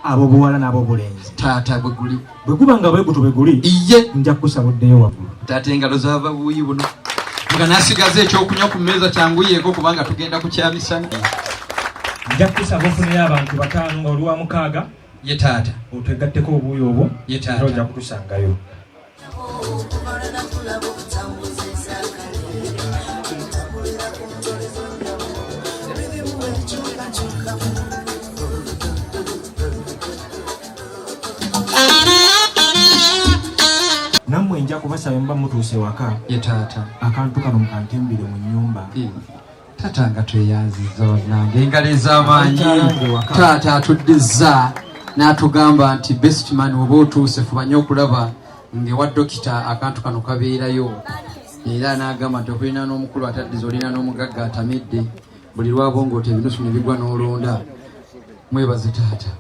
abo buwala n'abo bulenzi. Taata bwe guli. Bwe guba nga bwe gutu bwe guli. Iye. Nja kusaba oddeyo waggulu. Taata engalo zaava buyi buno. Nga nasigaze ekyokunywa ku mmeeza kyanguyeeko kubanga tugenda ku kyamisana. Nja kusaba ofunira abantu 5 nga oli wa 6. Ye taata. Otegatteko obuuyi obwo. Ye taata. Ojja kutusangayo. Namwe nja kubasaba mba mutuuse waka. Ye taata. Akantu kano mukantimbire mu nnyumba. Taata nga tweyanziza nange engalo ez'amaanyi. Taata atuddiza n'atugamba nti best man oba otuuse fubanye okulaba ng'ewa dokita akantu kano kabeerayo. Era n'agamba nti okulina n'omukulu ataddiza olina n'omugagga atamidde buli lwabongo oti ebinusu ne bigwa n'olonda. Mwebaze taata.